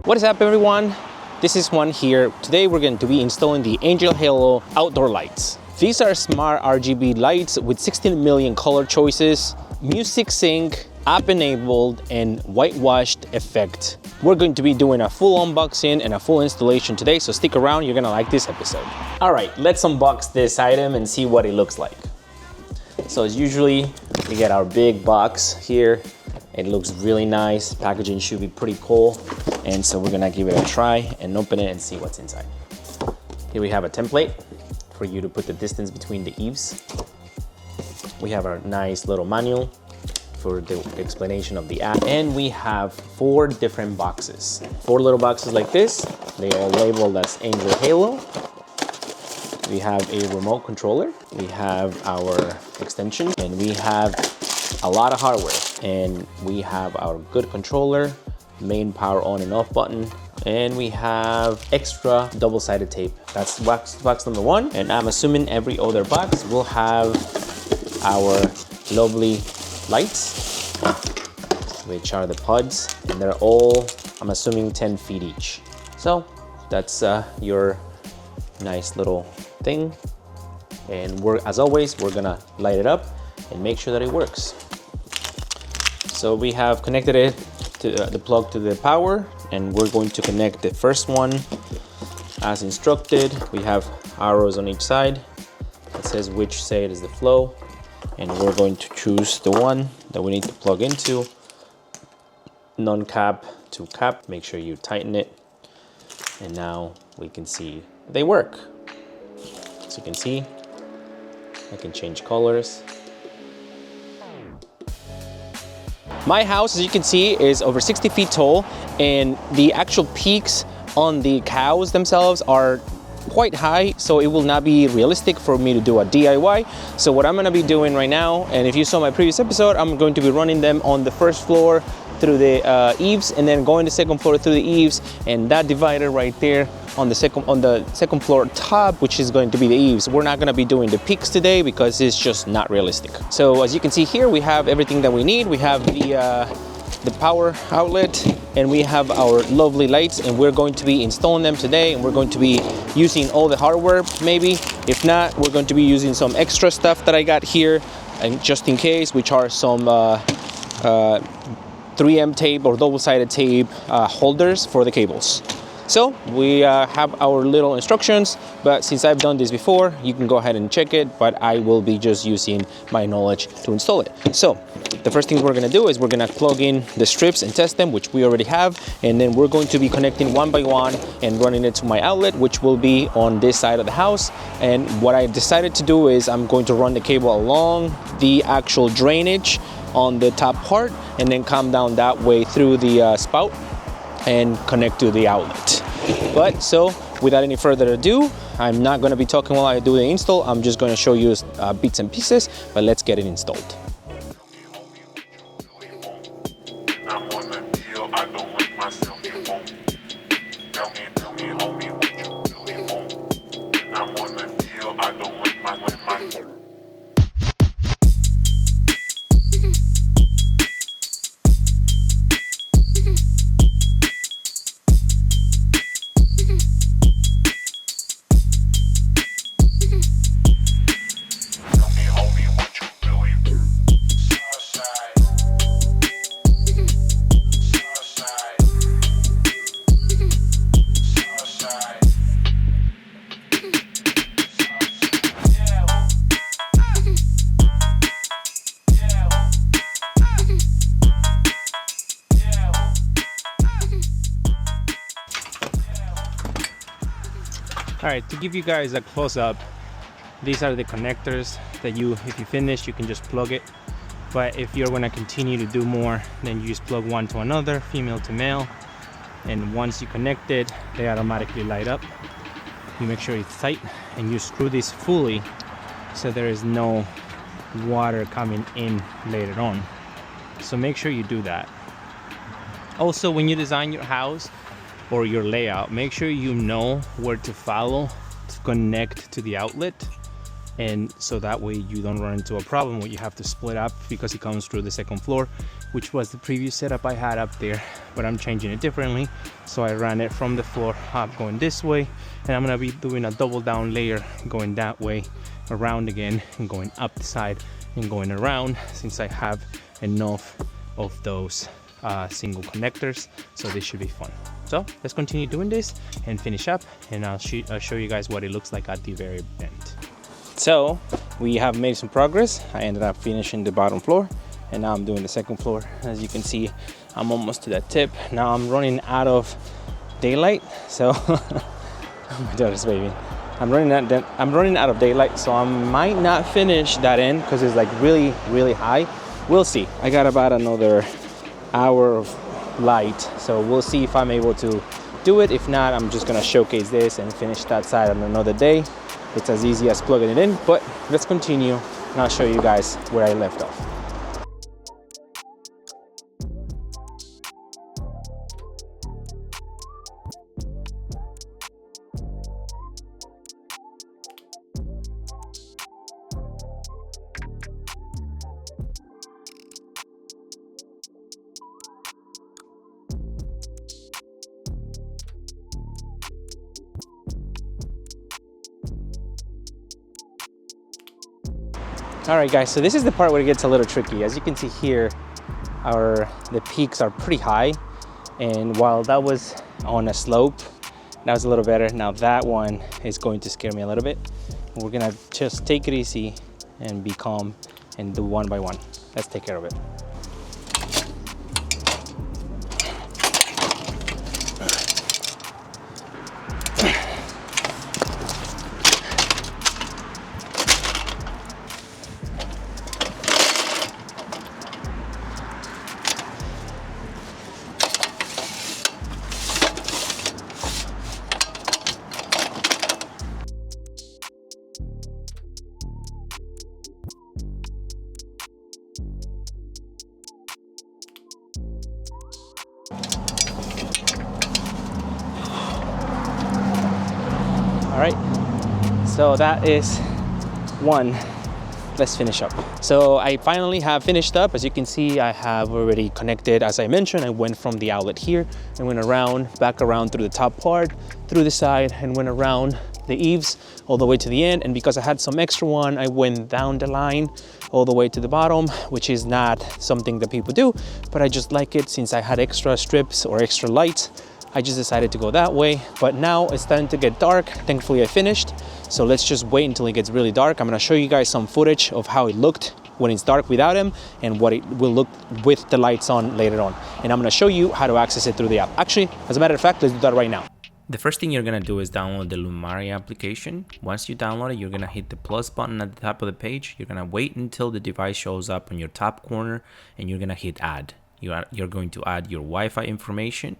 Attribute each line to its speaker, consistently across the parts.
Speaker 1: What is up, everyone? This is Juan here. Today we're going to be installing the AngelHalo Outdoor Lights. These are smart RGB lights with 16 million color choices, music sync, app enabled, and whitewashed effect. We're going to be doing a full unboxing and a full installation today, so stick around, you're gonna like this episode. All right, let's unbox this item and see what it looks like. So as usually, we get our big box here. It looks really nice. Packaging should be pretty cool. And so we're gonna give it a try and open it and see what's inside. Here we have a template for you to put the distance between the eaves. We have our nice little manual for the explanation of the app. And we have 4 different boxes. 4 little boxes like this. They are labeled as AngelHalo. We have a remote controller. We have our extension, and we have a lot of hardware. And we have our good controller, main power on and off button, and we have extra double-sided tape. That's box number 1, and I'm assuming every other box will have our lovely lights, which are the pods, and they're all, I'm assuming, 10 feet each. So that's your nice little thing, and as always, we're gonna light it up and make sure that it works. So we have connected it to the plug to the power, and we're going to connect the first one as instructed. We have arrows on each side that says which side is the flow, and we're going to choose the one that we need to plug into. Non-cap to cap, make sure you tighten it, and now we can see they work. As you can see, I can change colors. My house, as you can see, is over 60 feet tall, and the actual peaks on the cows themselves are quite high, so it will not be realistic for me to do a DIY. So what I'm gonna be doing right now, and if you saw my previous episode, I'm going to be running them on the first floor through the eaves, and then going to the second floor through the eaves, and that divider right there on the second floor top, which is going to be the eaves. We're not gonna be doing the peaks today because it's just not realistic. So as you can see here, we have everything that we need. We have the power outlet, and we have our lovely lights, and we're going to be installing them today, and we're going to be using all the hardware maybe. If not, we're going to be using some extra stuff that I got here, and just in case, which are some 3M tape or double-sided tape holders for the cables. So we have our little instructions, but since I've done this before, you can go ahead and check it, but I will be just using my knowledge to install it. So the first thing we're gonna do is we're gonna plug in the strips and test them, which we already have, and then we're going to be connecting one by one and running it to my outlet, which will be on this side of the house. And what I decided to do is I'm going to run the cable along the actual drainage on the top part, and then come down that way through the spout and connect to the outlet. But so without any further ado, I'm not going to be talking while I do the install. I'm just going to show you bits and pieces, but let's get it installed. All right, to give you guys a close-up, these are the connectors that if you finish, you can just plug it. But if you're gonna continue to do more, then you just plug one to another, female to male. And once you connect it, they automatically light up. You make sure it's tight, and you screw this fully so there is no water coming in later on. So make sure you do that. Also, when you design your house or your layout, make sure you know where to follow to connect to the outlet, and so that way you don't run into a problem where you have to split up because it comes through the second floor which was the previous setup I had up there, but I'm changing it differently. So I ran it from the floor up going this way, and I'm gonna be doing a double down layer going that way, around again, and going up the side and going around, since I have enough of those single connectors. So this should be fun. So let's continue doing this and finish up, and I'll show you guys what it looks like at the very end. So we have made some progress. I ended up finishing the bottom floor, and now I'm doing the second floor. As you can see, I'm almost to that tip. Now I'm running out of daylight, so oh, my daughter's baby. I'm running out of daylight, so I might not finish that end because it's like really high. We'll see. I got about another hour of light, so we'll see if I'm able to do it. If not, I'm just gonna showcase this and finish that side on another day. It's as easy as plugging it in, but let's continue and I'll show you guys where I left off. All right guys, so this is the part where it gets a little tricky. As you can see here, the peaks are pretty high, and while that was on a slope, that was a little better. Now that one is going to scare me a little bit. We're gonna just take it easy and be calm and do one by one. Let's take care of it. All right, so that is one. Let's finish up. So I finally have finished up. As you can see, I have already connected. As I mentioned, I went from the outlet here and went around, back around through the top part, through the side, and went around the eaves all the way to the end. And because I had some extra one, I went down the line all the way to the bottom, which is not something that people do, but I just like it since I had extra strips or extra lights. I just decided to go that way, but now it's starting to get dark. Thankfully I finished, so let's just wait until it gets really dark. I'm gonna show you guys some footage of how it looked when it's dark without him and what it will look with the lights on later on. And I'm gonna show you how to access it through the app. Actually, as a matter of fact, let's do that right now. The first thing you're gonna do is download the Lumari application. Once you download it, you're gonna hit the plus button at the top of the page. You're gonna wait until the device shows up on your top corner, and you're gonna hit add. You're going to add your Wi-Fi information,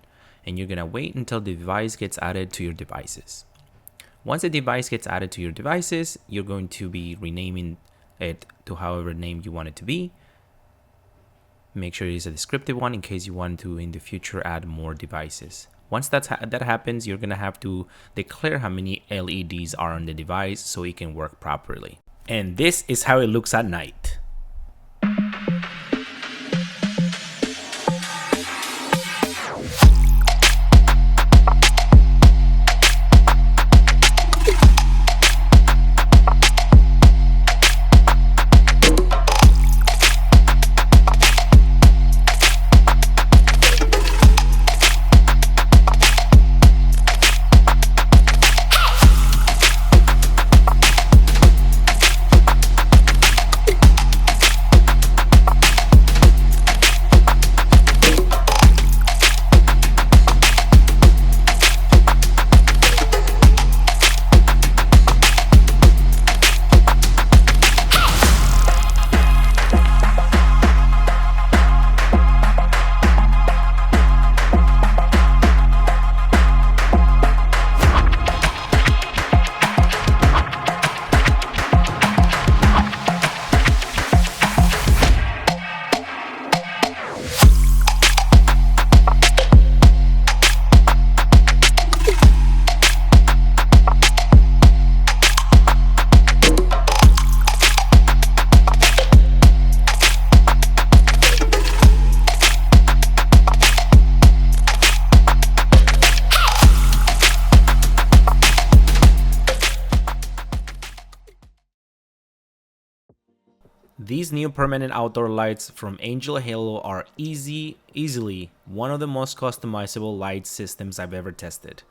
Speaker 1: and you're gonna wait until the device gets added to your devices. Once the device gets added to your devices, you're going to be renaming it to however name you want it to be. Make sure it is a descriptive one in case you want to in the future add more devices. Once that happens, you're gonna have to declare how many LEDs are on the device so it can work properly. And this is how it looks at night. These new permanent outdoor lights from AngelHalo are easily one of the most customizable light systems I've ever tested.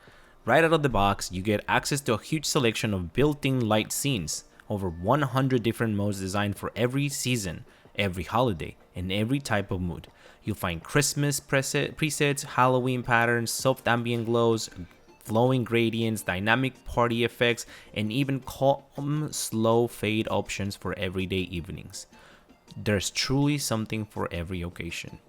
Speaker 1: Right out of the box, you get access to a huge selection of built-in light scenes, over 100 different modes designed for every season, every holiday, and every type of mood. You'll find Christmas presets, Halloween patterns, soft ambient glows, flowing gradients, dynamic party effects, and even calm, slow fade options for everyday evenings. There's truly something for every occasion.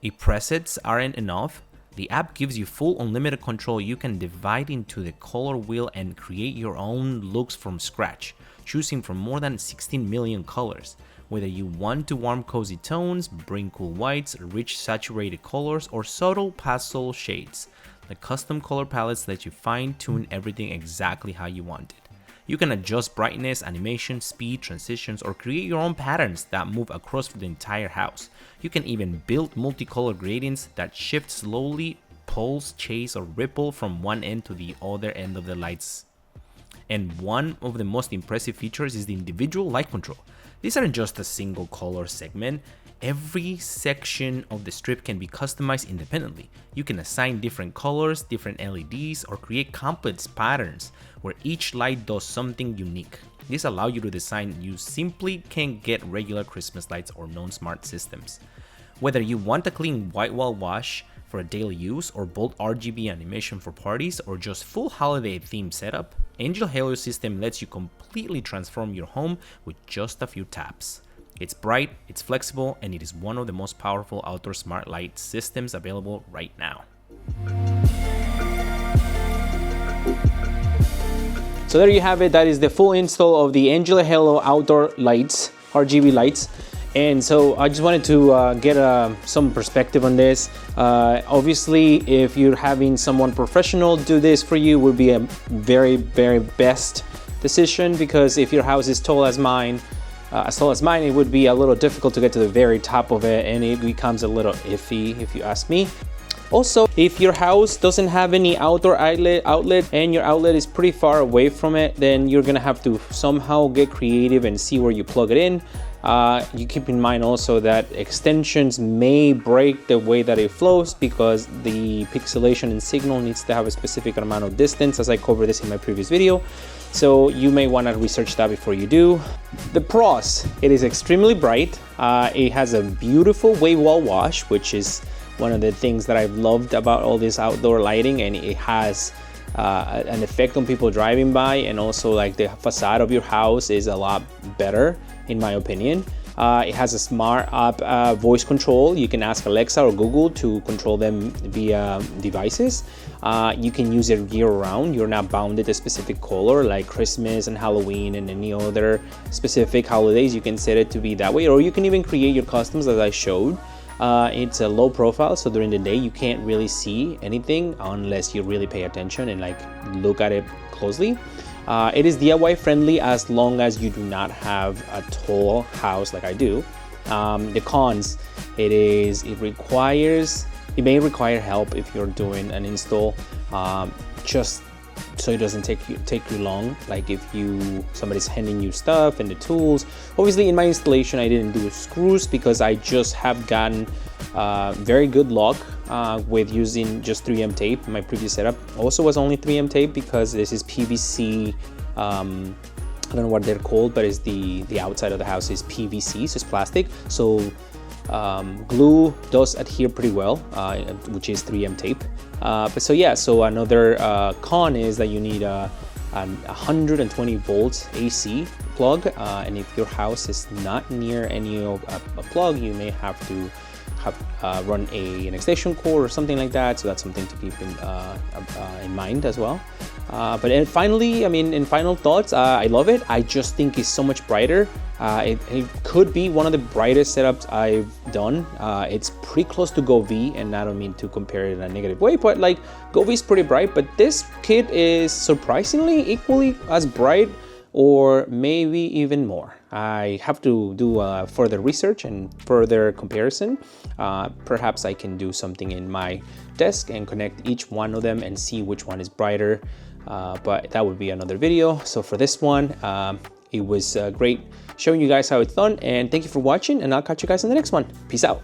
Speaker 1: If presets aren't enough, the app gives you full unlimited control. You can divide into the color wheel and create your own looks from scratch, choosing from more than 16 million colors. Whether you want to warm cozy tones, bring cool whites, rich saturated colors, or subtle pastel shades, the custom color palettes let you fine-tune everything exactly how you want it. You can adjust brightness, animation, speed, transitions, or create your own patterns that move across the entire house. You can even build multicolor gradients that shift slowly, pulse, chase, or ripple from one end to the other end of the lights. And one of the most impressive features is the individual light control. These aren't just a single color segment. Every section of the strip can be customized independently. You can assign different colors, different LEDs, or create complex patterns where each light does something unique. This allows you to design you simply can't get regular Christmas lights or non-smart systems. Whether you want a clean white wall wash for a daily use, or bold RGB animation for parties, or just full holiday theme setup, AngelHalo system lets you completely transform your home with just a few taps. It's bright, it's flexible, and it is one of the most powerful outdoor smart light systems available right now. So there you have it. That is the full install of the AngelHalo outdoor lights, RGB lights. And so I just wanted to get some perspective on this. Obviously, if you're having someone professional do this for you, would be a very, very best decision, because if your house is tall as mine, it would be a little difficult to get to the very top of it, and it becomes a little iffy if you ask me. Also, if your house doesn't have any outdoor outlet and your outlet is pretty far away from it, then you're gonna have to somehow get creative and see where you plug it in. You keep in mind also that extensions may break the way that it flows, because the pixelation and signal needs to have a specific amount of distance, as I covered this in my previous video. So you may want to research that before you do. The pros: it is extremely bright. It has a beautiful wave wall wash, which is one of the things that I've loved about all this outdoor lighting, and it has an effect on people driving by, and also like the facade of your house is a lot better in my opinion. It has a smart app voice control. You can ask Alexa or Google to control them via devices. You can use it year round. You're not bounded to a specific color like Christmas and Halloween and any other specific holidays. You can set it to be that way, or you can even create your customs as I showed. It's a low profile, so during the day you can't really see anything unless you really pay attention and like look at it closely. It is DIY friendly as long as you do not have a tall house like I do. The cons: it may require help if you're doing an install, just so it doesn't take you long. Like if somebody's handing you stuff and the tools. Obviously in my installation I didn't do screws because I just have gotten very good luck with using just 3M tape. My previous setup also was only 3M tape because this is PVC. I don't know what they're called, but it's the outside of the house is PVC, so it's plastic. So glue does adhere pretty well, which is 3M tape. But so yeah, so another con is that you need a 120 volts AC plug, and if your house is not near any of a plug, you may have to run an extension cord or something like that. So that's something to keep in mind as well. But finally, in final thoughts, I love it. I just think it's so much brighter. It could be one of the brightest setups I've done. It's pretty close to Go V, and I don't mean to compare it in a negative way, but like Go V is pretty bright, but this kit is surprisingly equally as bright, or maybe even more. I have to do further research and further comparison. Perhaps I can do something in my desk and connect each one of them and see which one is brighter, but that would be another video. So for this one, it was great showing you guys how it's done. And thank you for watching, and I'll catch you guys in the next one. Peace out.